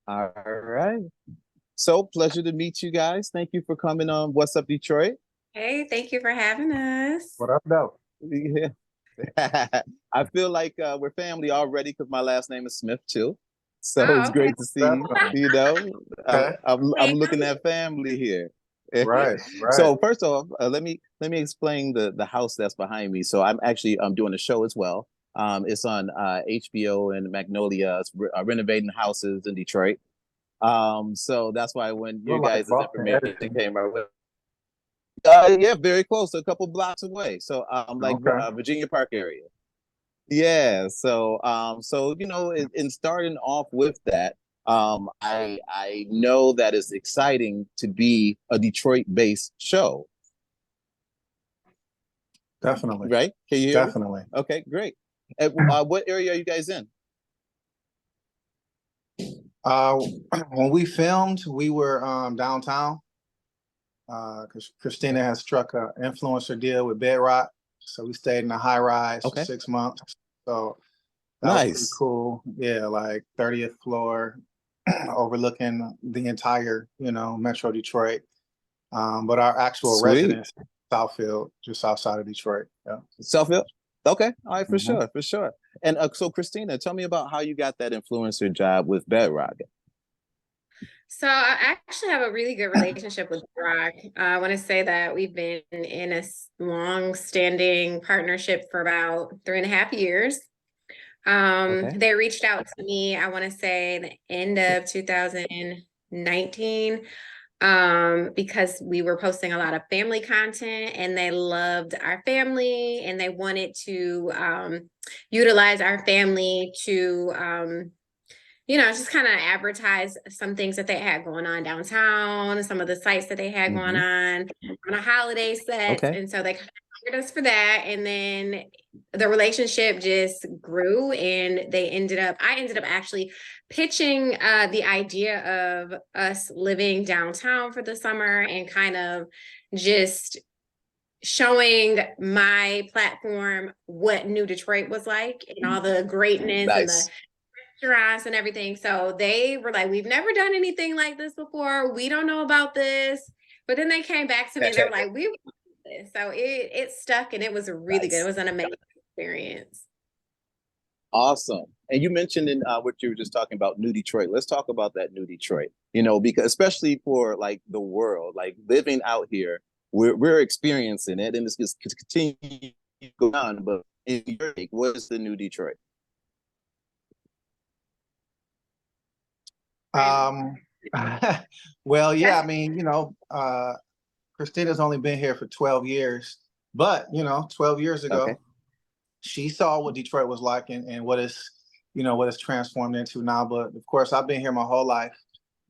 All right. So pleasure to meet you guys. Thank you for coming on What's Up Detroit. Hey, thank you for having us. What up, though? Yeah. I feel like we're family already because my last name is Smith too. So Oh, it's okay. great to see you. Definitely. You know, Okay. I'm looking at family here. Right, right. So first off, let me explain the house that's behind me. So I'm doing a show as well. It's on HBO and Magnolia. It's renovating houses in Detroit. So that's why when You're your like guys' Boston information Edison. came our way, yeah, very close, a couple blocks away. So like Okay. Virginia Park area. Yeah. So in starting off with that, I know that it's exciting to be a Detroit-based show, Definitely. right? Can you hear me? Definitely. Okay, great. What area are you guys in? Uh, when we filmed, we were downtown because Christina has struck an influencer deal with Bedrock. So we stayed in a high rise for Okay, 6 months. So that was pretty nice, cool. Yeah, like 30th floor, overlooking the entire, Metro Detroit. But our actual sweet. residence, Southfield, just outside of Detroit. Yeah. Southfield. Okay, all right, for Mhm. sure, for sure. And so, Christina, tell me about how you got that influencer job with Bedrock. So I actually have a really good relationship with Brock. I want to say that we've been in a long-standing partnership for about 3.5 years. Okay. They reached out to me, I want to say the end of 2019, because we were posting a lot of family content and they loved our family and they wanted to utilize our family to just kind of advertise some things that they had going on downtown, some of the sites that they had going Hmm. on a holiday sets. Okay. And so they kind of hired us for that. And then the relationship just grew and I ended up actually pitching the idea of us living downtown for the summer and kind of just showing my platform what New Detroit was like and all the greatness and the Nice. restaurants and everything. So they were like, we've never done anything like this before. We don't know about this. But then they came back to me and they were like, we want this. So it stuck and it was really good. It Nice. was an amazing experience. Awesome. And you mentioned in what you were just talking about, New Detroit. Let's talk about that New Detroit. Because especially for like the world, like living out here, we're experiencing it, and it's just continue to go on. But in your take, what is the New Detroit? Brandon. Um, well, yeah, I mean, Christina's only been here for 12 years, but 12 years Okay. ago, she saw what Detroit was like and what it's transformed into now. But of course, I've been here my whole life,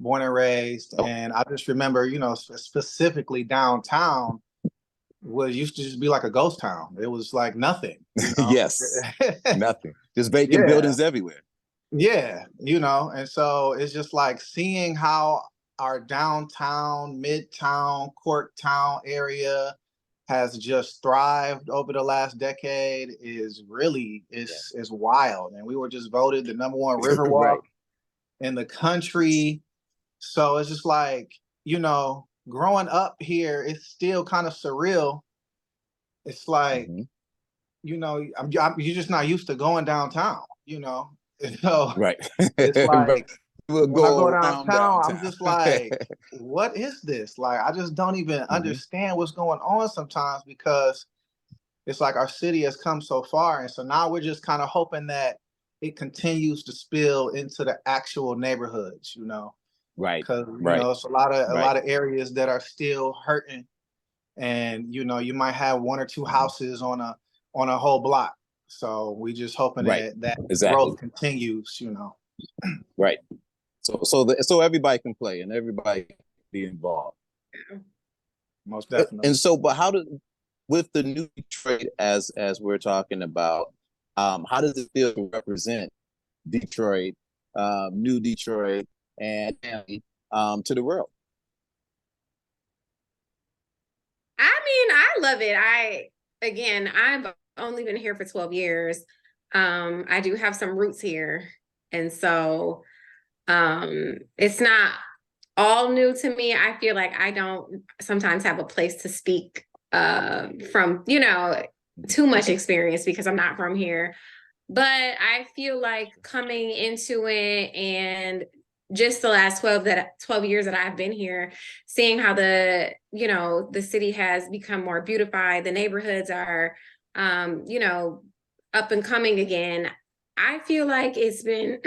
born and raised, Oh, and I just remember, specifically downtown was used to just be like a ghost town. It was like nothing. yes. Nothing. Just vacant Yeah, buildings everywhere. yeah, and so it's just like seeing how our downtown, midtown, Corktown area has just thrived over the last decade is really Yeah. is wild. And we were just voted the #1 Riverwalk Right. in the country. So it's just like, growing up here, it's still kind of surreal. It's like, Hmm. you're just not used to going downtown, So Right. it's Right. like We'll when I go go around downtown, I'm downtown. just like, what is this? Like, I just don't even Hmm. understand what's going on sometimes because it's like our city has come so far. And so now we're just kind of hoping that it continues to spill into the actual neighborhoods, Right. because Right. it's a Right. lot of areas that are still hurting. And you might have one or two Mhm. houses on a whole block. So we just hoping Right. that Exactly. growth continues, Right. So everybody can play and everybody can be involved. most And definitely. so, but how did with the new Detroit as we're talking about, how does it feel to represent Detroit, new Detroit, and to the world? I mean, I love it. I've only been here for 12 years. I do have some roots here. And so It's not all new to me. I feel like I don't sometimes have a place to speak from, too much experience because I'm not from here. But I feel like coming into it and just the last 12 years that I've been here, seeing how the city has become more beautified, the neighborhoods are up and coming again. I feel like it's been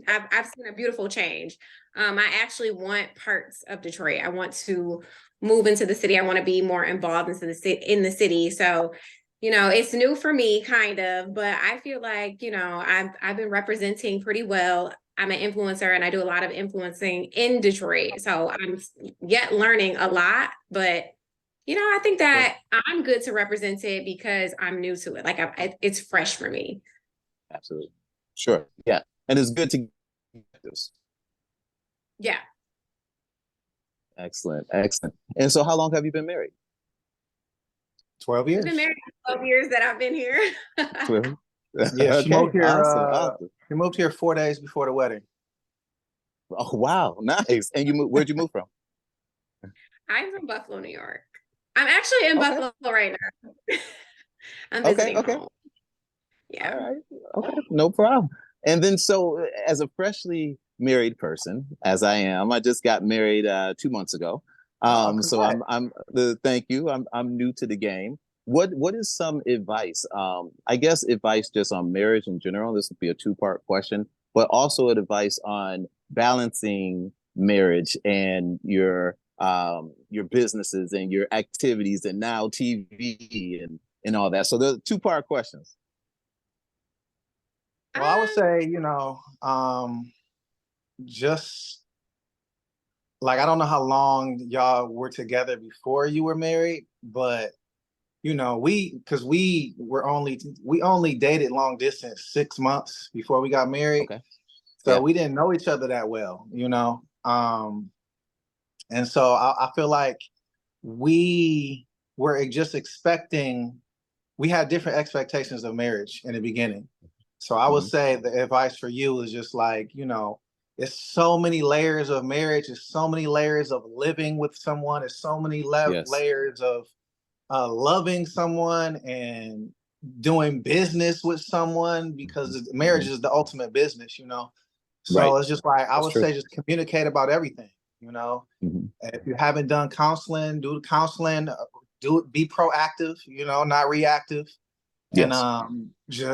I've seen a beautiful change. I actually want parts of Detroit. I want to move into the city. I want to be more involved in the city. So it's new for me kind of, but I feel like, I've been representing pretty well. I'm an influencer and I do a lot of influencing in Detroit. So I'm yet learning a lot, but I think that I'm good to represent it because I'm new to it. Like it's fresh for me. Absolutely. Sure. Yeah. And it's good to get this. Yeah. Excellent. Excellent. And so how long have you been married? 12 We've years. been married for 12 years that I've been here. 12. Yeah, she Okay. moved here. Awesome. She moved here 4 days before the wedding. Oh, wow. Nice. And where'd you move from? I'm from Buffalo, New York. I'm actually in Okay. Buffalo right now. I'm Okay. visiting Okay. home. Yeah. All right. Okay. No problem. And then so as a freshly married person, as I am, I just got married 2 months ago. So Congrats. I'm the thank you. I'm new to the game. What is some advice? I guess advice just on marriage in general. This would be a two-part question, but also advice on balancing marriage and your businesses and your activities and now TV and all that. So the two-part questions. Well, I would say, just like, I don't know how long y'all were together before you were married, but because we only dated long distance 6 months before we got married. Okay. So Yeah. we didn't know each other that well, and so I feel like we were just expecting, we had different expectations of marriage in the beginning. So I would Mhm. say the advice for you is just like, it's so many layers of marriage, it's so many layers of living with someone, it's so many Yes. layers of loving someone and doing business with someone, because marriage Mhm. is the ultimate business. So Right. it's just like, I That's would true. say just communicate about everything. Mhm. If you haven't done counseling, do the counseling, be proactive, not reactive. And Yes.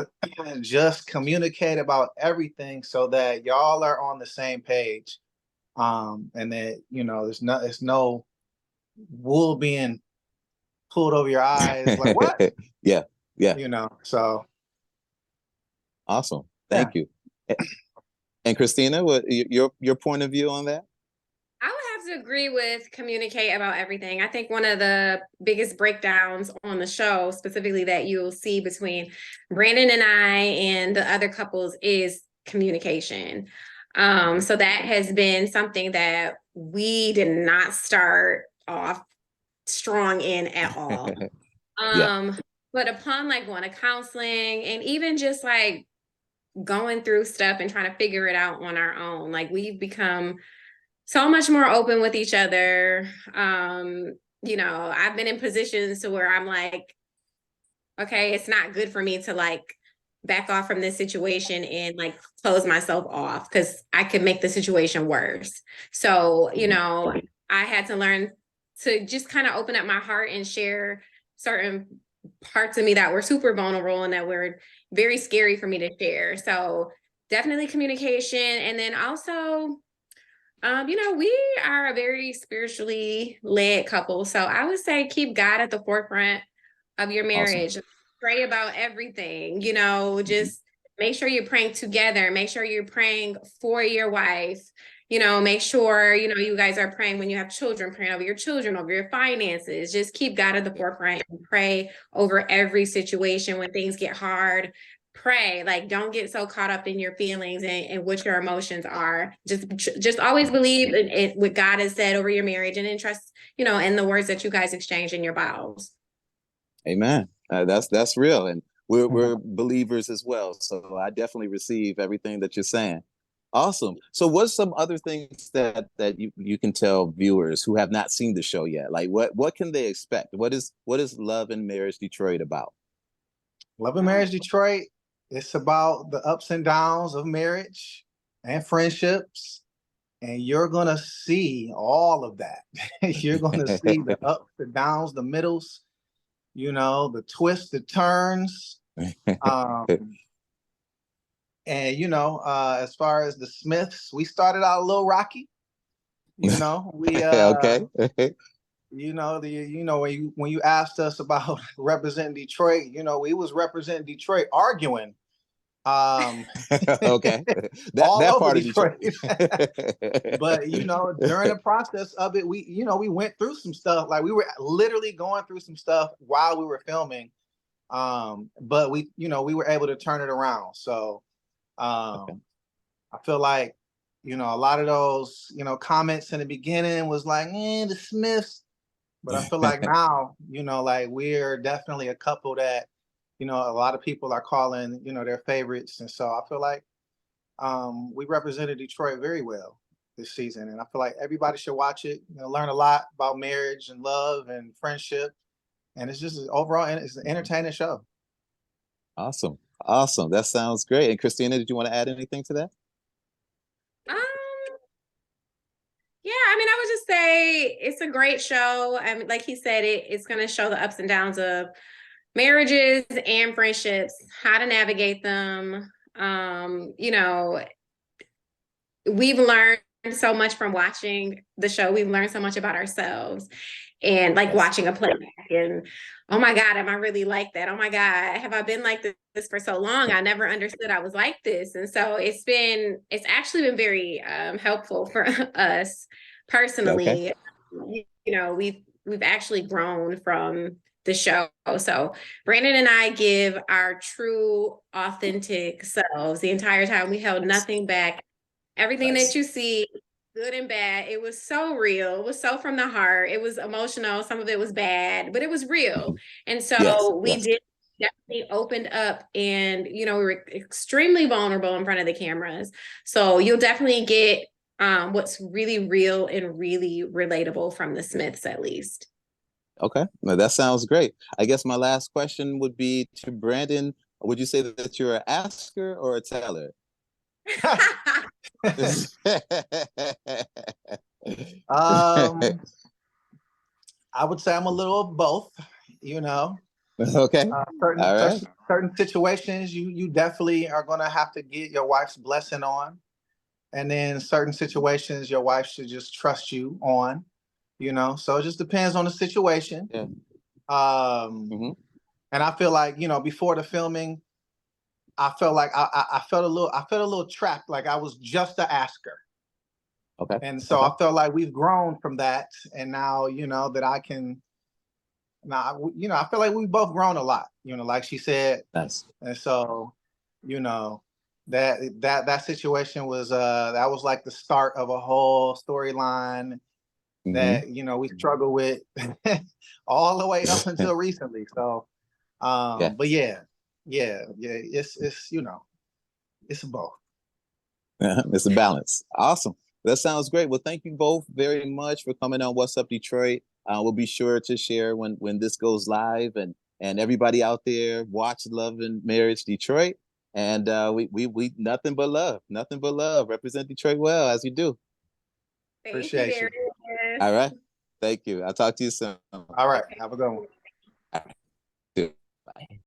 just communicate about everything so that y'all are on the same page. And that, there's no wool being pulled over your eyes. Like, what? Yeah. Yeah. So Awesome. yeah. Thank you. And Christina, what your point of view on that? I would have to agree with communicate about everything. I think one of the biggest breakdowns on the show, specifically that you'll see between Brandon and I and the other couples, is communication. So that has been something that we did not start off strong in at all. Yeah. But upon like going to counseling and even just like going through stuff and trying to figure it out on our own, like we've become so much more open with each other. I've been in positions to where I'm like, okay, it's not good for me to like back off from this situation and like close myself off because I could make the situation worse. So, I had to learn to just kind of open up my heart and share certain parts of me that were super vulnerable and that were very scary for me to share. So definitely communication. And then also, we are a very spiritually led couple. So I would say keep God at the forefront of your Awesome. marriage. Pray about everything, Mhm. just make sure you're praying together. Make sure you're praying for your wife. Make sure, you guys are praying when you have children, praying over your children, over your finances. Just keep God at the forefront and pray over every situation when things get hard. Pray, like don't get so caught up in your feelings and what your emotions are. Just always believe in what God has said over your marriage and trust, in the words that you guys exchange in your vows. Amen. That's real, and we're Mhm. believers as well. So I definitely receive everything that you're saying. Awesome. So what's some other things that you can tell viewers who have not seen the show yet? Like what can they expect? What is Love and Marriage Detroit about? Love and Marriage Detroit, it's about the ups and downs of marriage and friendships. And you're gonna see all of that. You're gonna see the ups, the downs, the middles, the twists, the turns. Um, and as far as the Smiths, we started out a little rocky. We Okay. when you asked us about representing Detroit, we was representing Detroit arguing Okay. That all that over part of Detroit. Detroit. But during the process of it, we went through some stuff. Like we were literally going through some stuff while we were filming. But we were able to turn it around. So Okay. I feel like, a lot of those, comments in the beginning was like, the Smiths. But I feel like now, like we're definitely a couple that, a lot of people are calling, their favorites. And so I feel like we represented Detroit very well this season. And I feel like everybody should watch it, learn a lot about marriage and love and friendship. And it's just overall, it's an entertaining show. Awesome. Awesome. That sounds great. And Christina, did you want to add anything to that? Um, yeah, I mean, I would just say it's a great show. I mean, like he said, it's going to show the ups and downs of marriages and friendships, how to navigate them. We've learned so much from watching the show. We've learned so much about ourselves and like Yes. watching a playback and oh my God, am I really like that? Oh my God, have I been like this for so long? I never understood I was like this. And so it's actually been very helpful for us Okay. personally. We've actually grown from the show. So Brandon and I give our true, authentic selves the entire time. We held Nice. nothing back. Everything that Nice. you see, good and bad, it was so real. It was so from the heart. It was emotional. Some of it was bad, but it was real. Mhm. And Yes. so we Yes. did definitely opened up and, we were extremely vulnerable in front of the cameras. So you'll definitely get what's really real and really relatable from the Smiths, at least. Okay. No, that sounds great. I guess my last question would be to Brandon. Would you say that you're an asker or a teller? um, I would say I'm a little of both, you know. Okay. Certain All right. certain certain situations you definitely are gonna have to get your wife's blessing on. And then certain situations your wife should just trust you on, So it just depends on the situation. Yeah. Um, Hmm. and I feel like, before the filming, I felt like I felt a little trapped, like I was just a asker. Okay. And so Okay. I felt like we've grown from that. And now, that I can now, I feel like we've both grown a lot, like she said. Nice. And so, you know, that situation was that was like the start of a whole storyline Hmm. that, we struggle with all the way up until recently. So Yeah. but yeah, it's both. It's a balance. Awesome. That sounds great. Well, thank you both very much for coming on What's Up Detroit. We'll be sure to share when this goes live, and everybody out there watch Love and Marriage Detroit. And we nothing but love, nothing but love. Represent Detroit well as you do. Thank you, Appreciate you. All Darius. right. Thank you. I'll talk to you soon. All right, Okay. have a good one. All right. Bye.